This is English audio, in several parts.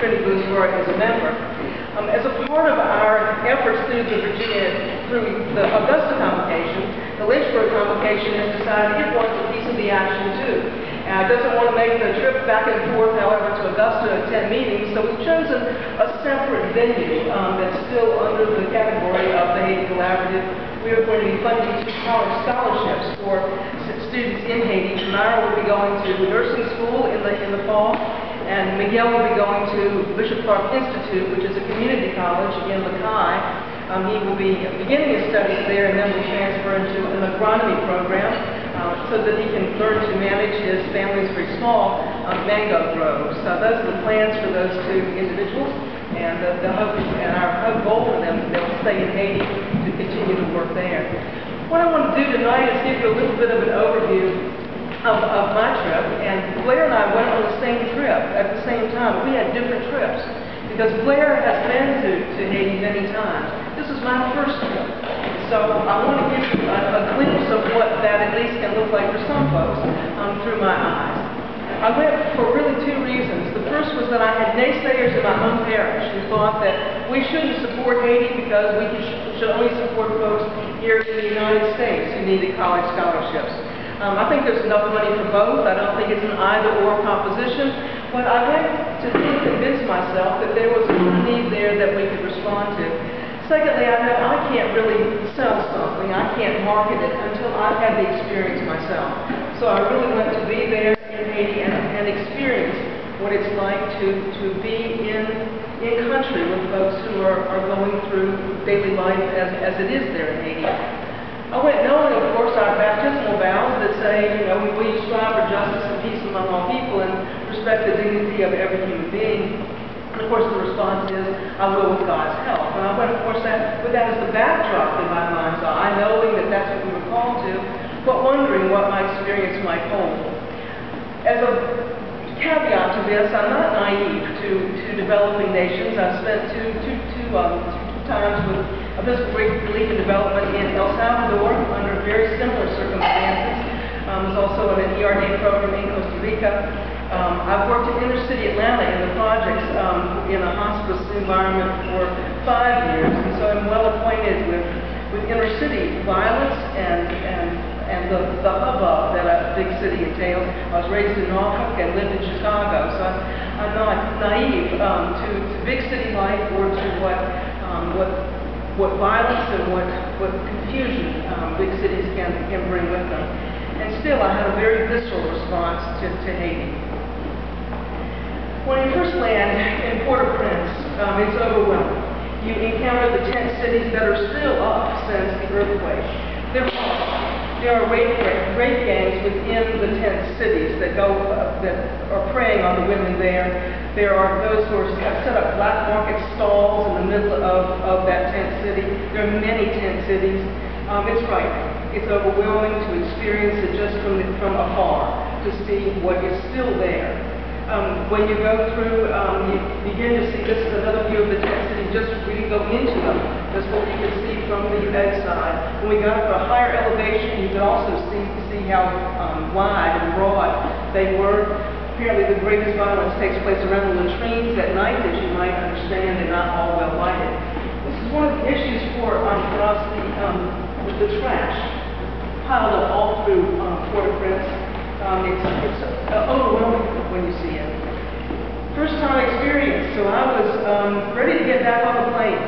Trinity Bluesboro is a member. As a part of our efforts through the Augusta convocation, the Lynchburg convocation has decided it wants a piece of the action too. It doesn't want to make the trip back and forth, however, to Augusta to attend meetings, so we've chosen a separate venue that's still under the category of the Haiti Collaborative. We are going to be funding 2 college scholarships for students in Haiti. Tamara will be going to nursing school in the fall, and Miguel will be going to Bishop Clark Institute, which is a community college in Lacaille. He will be beginning his studies there and then will transfer into an agronomy program so that he can learn to manage his family's very small mango groves. So those are the plans for those 2 individuals, and our goal for them is they'll stay in Haiti to continue to work there. What I want to do tonight is give you a little bit of an overview of my trip, and Blair and I went on the same trip at the same time. We had different trips because Blair has been to Haiti many times. This is my first trip, so I want to give you a glimpse of what that at least can look like for some folks through my eyes. I went for really 2 reasons. The first was that I had naysayers in my home parish who thought that we shouldn't support Haiti because we should only support folks here in the United States who needed college scholarships. I think there's enough money for both. I don't think it's an either-or proposition, but I went to convince myself that there was a need there that we could respond to. Secondly, I know I can't really sell something. I can't market it until I've had the experience myself. So I really want to be there in Haiti and experience what it's like to be in country with folks who are going through daily life as it is there in Haiti. I went knowing, of course, our baptismal vows that say, you know, we strive for justice and peace among all people and respect the dignity of every human being. And of course, the response is, I will with God's help. And I went, of course, with that as the backdrop in my mind's eye, knowing that that's what we were called to, but wondering what my experience might hold. As a caveat to this, I'm not naive to developing nations. I've spent two times with Episcopal Relief and Development in El Salvador under very similar circumstances. I was also in an ERD program in Costa Rica. I've worked in inner city Atlanta in the projects in a hospice environment for 5 years, and so I'm well acquainted with inner city violence and the hubbub that a big city entails. I was raised in Norfolk and lived in Chicago, so I'm not naive to big city life or to what violence and what confusion big cities can bring with them. And still, I had a very visceral response to Haiti. When you first land in Port-au-Prince, it's overwhelming. You encounter the tent cities that are still up since the earthquake. There are rape gangs within the tent cities that are preying on the women there. There are those who have set up black market stalls in the middle of that tent city. There are many tent cities. It's frightening. It's overwhelming to experience it just from afar, to see what is still there. When you go through, you begin to see, this is another view of the tent city, just when you go into them. That's what you can see from the bedside. When we got up to a higher elevation, you could also see how wide and broad they were. Apparently the greatest violence takes place around the latrines at night, as you might understand, and not all well lighted. This is one of the issues for us, the trash piled up all through Port-au-Prince. It's overwhelming when you see it. First time experience, so I was ready to get back on the plane.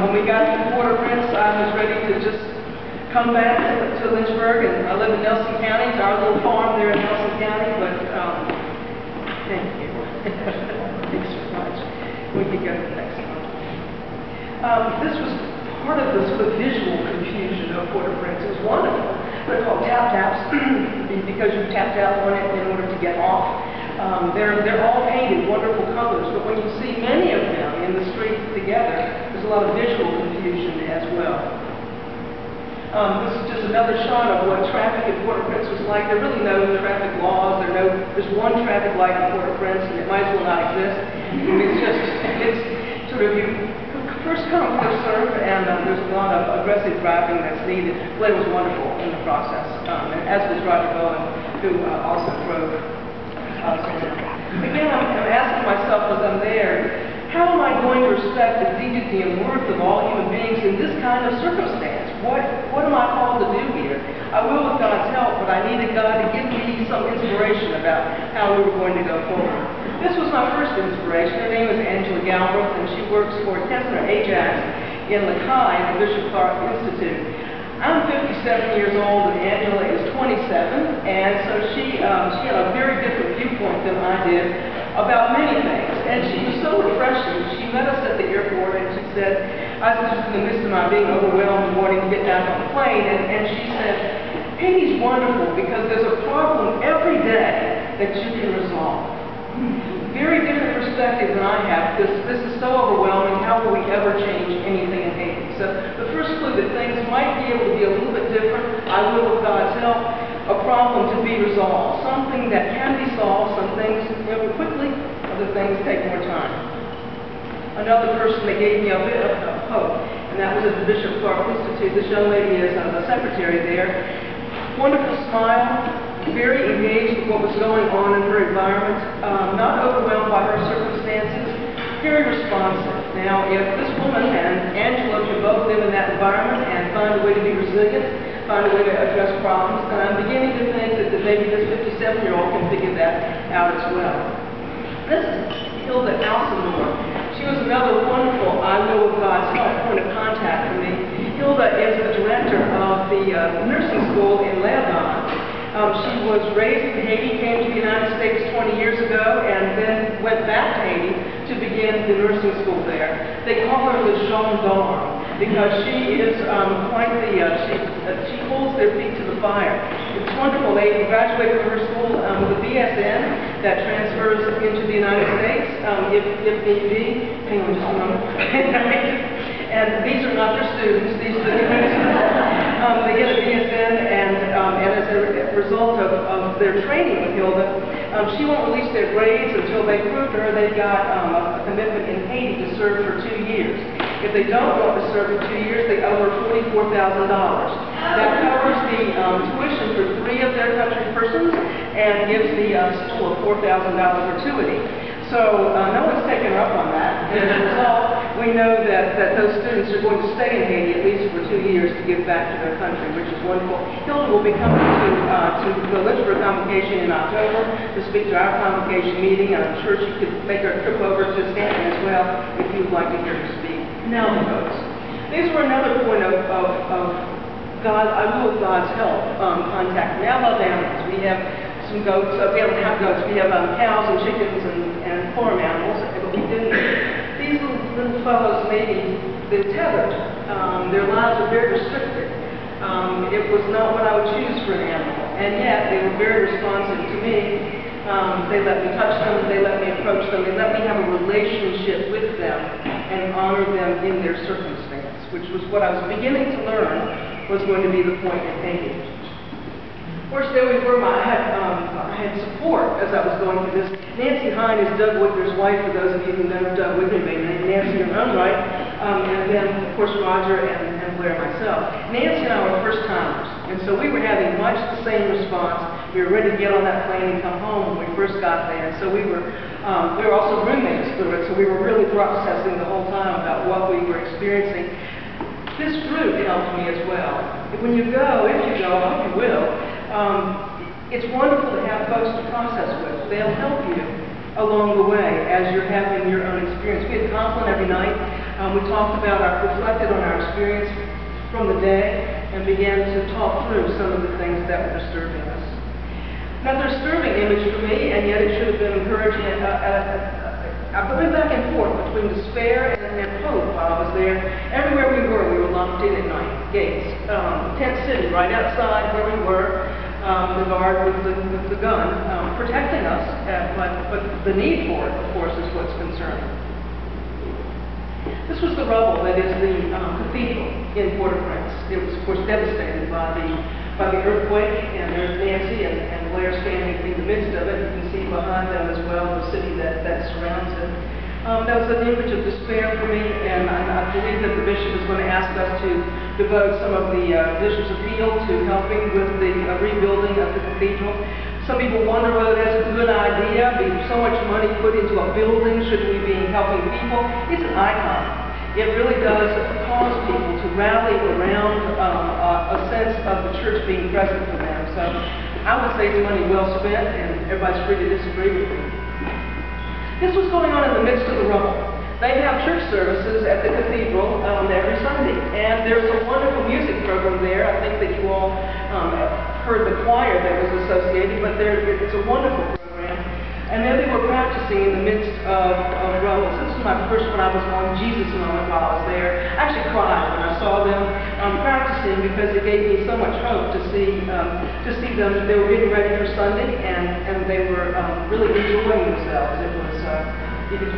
When we got to Port-au-Prince, I was ready to just come back to Lynchburg, and I live in Nelson County. It's our little farm there in Nelson County, but thank you. Thanks so much. We can go to the next one. This was part of the sort of visual confusion of Port-au-Prince. It was wonderful. They're called tap-taps because you tapped out on it in order to get off. They're all painted wonderful colors, but when you see many of them in the streets together, there's a lot of visual confusion as well. This is just another shot of what traffic in Port-au-Prince was like. There are really no traffic laws. There's one traffic light in Port-au-Prince, and it might as well not exist. It's sort of first come, first serve, and there's a lot of aggressive driving that's needed. Blair was wonderful in the process, and as was Roger Bowen, who also drove. Again, I'm asking myself as I'm there, going to respect the dignity and worth of all human beings in this kind of circumstance? What am I called to do here? I will with God's help, but I needed God to give me some inspiration about how we were going to go forward. This was my first inspiration. Her name is Angela Galbraith, and she works for Kessner Ajax in Lakai at the Bishop Clark Institute. I'm 57 years old, and Angela is 27, and so she had a very different viewpoint than I did about many things, and she was so refreshing. She met us at the airport, and she said, I was just in the midst of my being overwhelmed and wanting to get back on the plane, and she said, Haiti's wonderful because there's a problem every day that you can resolve. Very different perspective than I have. This is so overwhelming. How will we ever change anything in Haiti? So the first clue that things might be able to be a little bit different, I will with God's help, a problem to be resolved. Something that can be solved, some things quickly, other things take more time. Another person that gave me a bit of hope, and that was at the Bishop Clark Institute. This young lady is the secretary there. Wonderful smile, very engaged with what was going on in her environment, not overwhelmed by her circumstances, very responsive. Now, if this woman and Angela can both live in that environment and find a way to be resilient, find a way to address problems, then I'm beginning to think that maybe this 57-year-old can figure that out as well. This is Hilda Alcindor. She was another wonderful, I know with God's help, point of contact for me. Hilda is the director of the nursing school in Lebanon. She was raised in Haiti, came to the United States 20 years ago, and then went back to Haiti to begin the nursing school there. They call her the gendarme because she is quite the, she holds their feet to the fire. It's wonderful. They graduated from her school with a BSN that transfers into the United States if need be. Hang on just a moment. And these are not their students. These are the they get a BSN, and as a result of their training with Hilda, she won't release their grades until they prove to her they've got a commitment in Haiti to serve for 2 years. If they don't want to serve for 2 years, they owe her $44,000. That covers the tuition for 3 of their country persons and gives the school a $4,000 gratuity. So no one's taken her up on that. And as a result, we know that those students are going to stay in Haiti at least for 2 years to give back to their country, which is wonderful. Hilda will be coming to the Lynchburg convocation in October to speak to our convocation meeting, and I'm sure she could make her trip over to Stanton as well if you would like to hear her speak. Now the goats. These were another point of God, I will with God's help, contact. Now love animals. We have some goats, we don't have goats, we have cows and chickens and farm animals, but we didn't. These little fellows, maybe, they're tethered. Their lives are very restricted. It was not what I would choose for an animal, and yet they were very responsive to me. They let me touch them, they let me approach them, they let me have a relationship with them and honor them in their circumstance, which was what I was beginning to learn was going to be the point in Haiti. Of course, there we were. I had support as I was going through this. Nancy Hine is Doug Wigner's wife, for those of you who know Doug Wigner, Nancy in her own right, and then, of course, Roger and Blair myself. Nancy and I were first-timers, and so we were having much the same response. We were ready to get on that plane and come home when we first got there, and so we were also roommates through it, so we were really processing the whole time about what we were experiencing. This group helped me as well. When you go, if you go, I hope you will, it's wonderful to have folks to process with. They'll help you along the way as you're having your own experience. We had Compline every night. We talked about reflected on our experience from the day and began to talk through some of the things that were disturbing us. Another disturbing image for me, and yet it should have been encouragement. I went back and forth between despair and hope while I was there. Everywhere we were locked in at night. Gates. Tent City, right outside where we were. The guard with the gun protecting us, but the need for it, of course, is what's concerning. This was the rubble that is the cathedral in Port-au-Prince. It was, of course, devastated by the earthquake, and there's Nancy and Blair standing in the midst of it. You can see behind them as well the city that surrounds it. That was an image of despair for me, and I believe that the bishop is going to ask us to devote some of the bishop's appeal to helping with the rebuilding of the cathedral. Some people wonder whether that's a good idea, being so much money put into a building, should we be helping people? It's an icon. It really does cause people to rally around a sense of the church being present for them. So I would say it's money well spent, and everybody's free to disagree with me. This was going on in the midst of the rubble. They have church services at the cathedral every Sunday, and there's a wonderful music program there. I think that you all heard the choir that was associated, but it's a wonderful program. And then they were practicing in the midst of rubble. This was my first when I was on Jesus moment while I was there. I actually cried when I saw them practicing because it gave me so much hope to see them. They were getting ready for Sunday, and they were really enjoying themselves. It was you could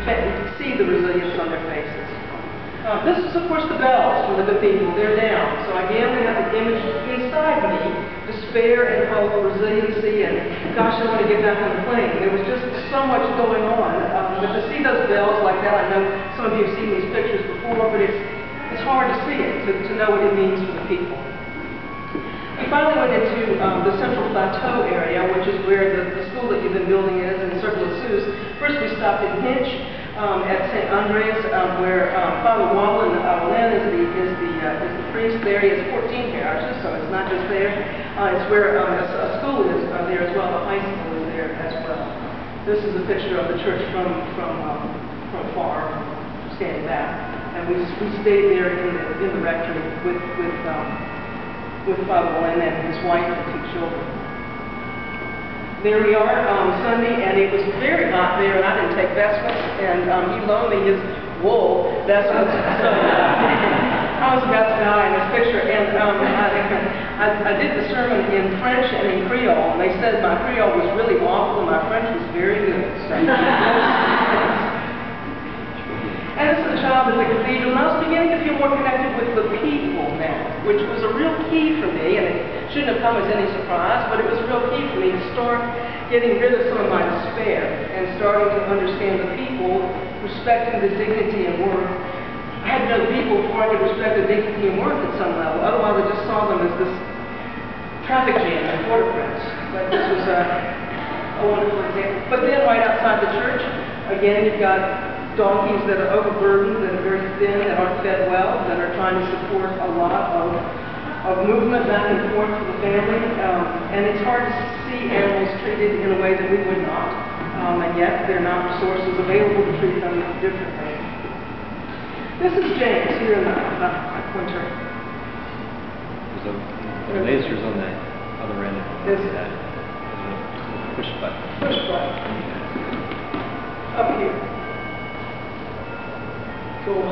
see the resilience on their faces. This is, of course, the bells from the cathedral. They're down. So again, we have the image inside me, despair and hope, resiliency, and gosh, I want to get back on the plane. There was just so much going on. But to see those bells like that, I know some of you have seen these pictures before, but it's hard to see it, to know what it means for the people. We finally went into the Central Plateau area, which is where the school that you've been building is, in Circle of Sioux. First we stopped in Hinch at St. Andres, where Father Wallen is the priest there. He has 14 parishes, so it's not just there. It's where a school is there as well. The high school is there as well. This is a picture of the church from far, standing back, and we stayed there in the rectory with Father Wallen and his wife and 2 children. There we are, Sunday, and it was very hot there, and I didn't take vestments, and he loaned me his wool vestments, so I was about to die in this picture, and I did the sermon in French and in Creole, and they said my Creole was really awful, and my French was very good. So. And as a child at the cathedral, and I was beginning to feel more connected with the people now, which was a real key for me, and it shouldn't have come as any surprise, but it was a real key for me to start getting rid of some of my despair and starting to understand the people, respecting the dignity and worth. I had to know the people before I could respect the dignity and worth at some level. Otherwise, I just saw them as this traffic jam in Port-au-Prince. But this was a wonderful example. But then right outside the church, again, you've got donkeys that are overburdened, that are very thin, that aren't fed well, that are trying to support a lot of movement back and forth for the family. And it's hard to see animals treated in a way that we would not. And yet, there are not resources available to treat them differently. This is James here in the winter. There's lasers on the other end of that. There's a push button. Push button. Up here. Cool.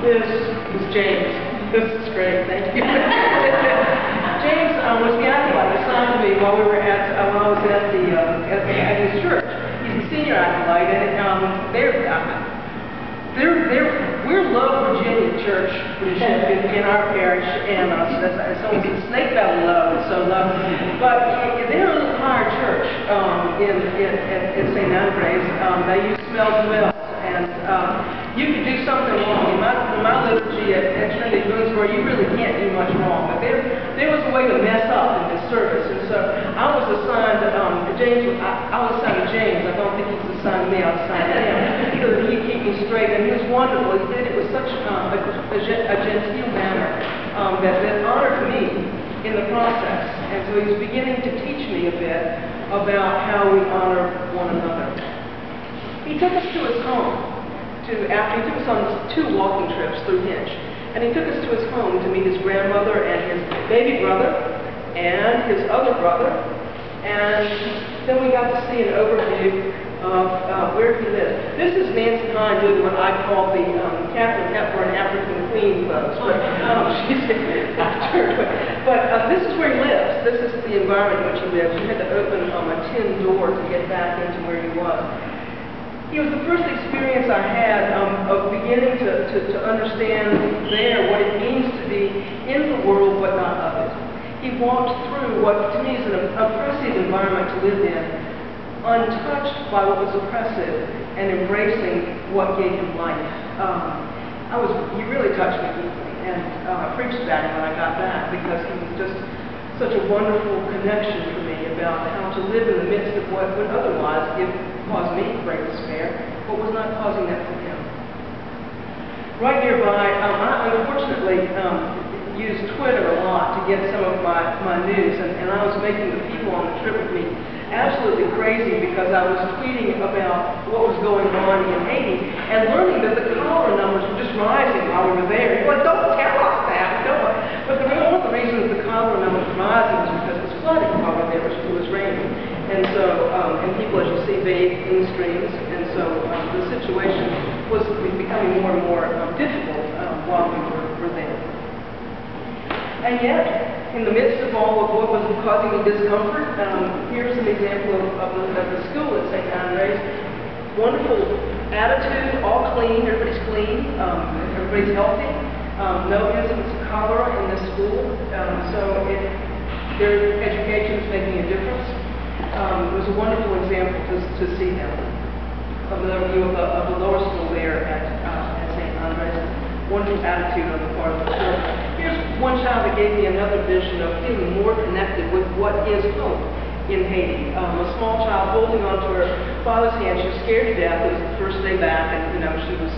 This is James. This is great. Thank you. James was the acolyte assigned to me while when I was at his church. He's a senior acolyte, and we're Low Virginia Church in our parish, and it's almost a Snake Valley Low, it's so low. But they're a little higher church in St. Andres. They use smells and wells. And you could do something wrong. In my liturgy at Trinity Boonesboro, you really can't do much wrong. But there was a way to mess up in this service. And so I was assigned James. I was assigned to James. I don't think he was assigned to me. I was assigned to him. So that he'd keep me straight. And he was wonderful. He did it with such a genteel manner that honored me in the process. And so he was beginning to teach me a bit about how we honor one another. He took us to his home, he took us on 2 walking trips through Hinch, and he took us to his home to meet his grandmother and his baby brother and his other brother, and then we got to see an overview of where he lived. This is Nancy Hine doing what I call the Catherine Hepburn African Queen pose. But this is where he lives. This is the environment in which he lives. You had to open a tin door to get back into where he was. It was the first experience I had of beginning to understand there what it means to be in the world but not of it. He walked through what to me is an oppressive environment to live in, untouched by what was oppressive and embracing what gave him life. He really touched me deeply, and I preached about him when I got back because he was just such a wonderful connection for me about how to live in the midst of what would otherwise cause me great despair, but was not causing that for him. Right nearby, I unfortunately use Twitter a lot to get some of my news, and I was making the people on the trip with me absolutely crazy because I was tweeting about what was going on in Haiti and learning that the cholera numbers were just rising while we were there. Well, don't tell us that. Don't. But one of the reasons the cholera numbers were rising was because it was flooding while we were there. It was raining. And so, and people, as you see, bathed in the streams. And so the situation was becoming more and more difficult while we were there. And yet, in the midst of all of what was causing me discomfort, here's an example of the school at St. Andre's. Wonderful attitude, all clean, everybody's clean, everybody's healthy, no incidents of cholera in this school, so their education is making a difference. It was a wonderful example to see them, of the view of the lower school there at St. Andre's. Wonderful attitude on the part of the children. Here's one child that gave me another vision of feeling more connected with what is hope in Haiti. A small child holding onto her father's hand. She was scared to death. It was the first day back, and she was,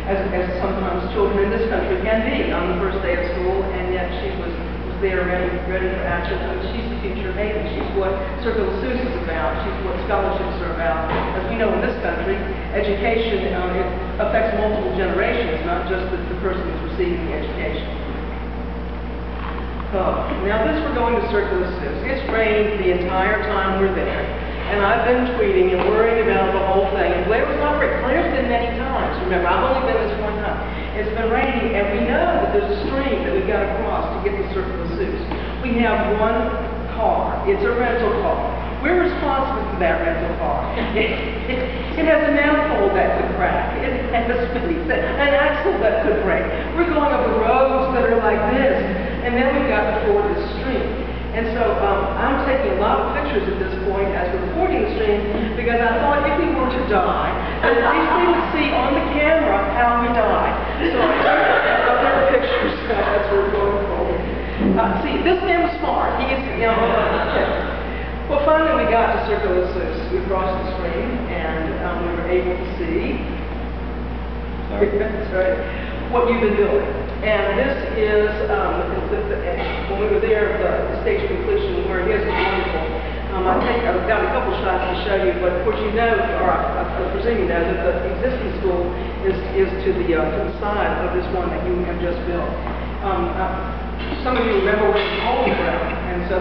as sometimes children in this country can be, on the first day of school, and yet she was there ready for action. I mean, she's the future of Haiti. She's what Circle of Sus is about. She's what scholarships are about. As we know in this country, education it affects multiple generations, not just the person who's receiving the education. Now this, we're going to Circle of Sus. It's rained the entire time we're there, and I've been tweeting and worrying about the whole thing. And Blair was not great. Blair's been many times. Remember, I've only been this one time. It's been raining, and we know that there's a stream that we've got to cross to get to Circle of Sus. We have one car. It's a rental car. We're responsible for that rental car. It has a manifold that could crack. It has an axle that could break. We're going over roads that are like this, and then we've got to ford this stream. And so I'm taking a lot of pictures at this point as we're fording the stream, because I thought if we were to die, at least they would see on the camera how we died. So I took other pictures as we're going forward. See, this man was smart. He is, Well, finally we got to Circle of Sus. We crossed the stream, and we were able to see that's right, what you've been doing. And this is, when we were there, the stage completion where it is wonderful. I've got a couple shots to show you, but of course you know, or I presume you know, that the existing school is to the side of this one that you have just built. Some of you remember when it was all ground, and so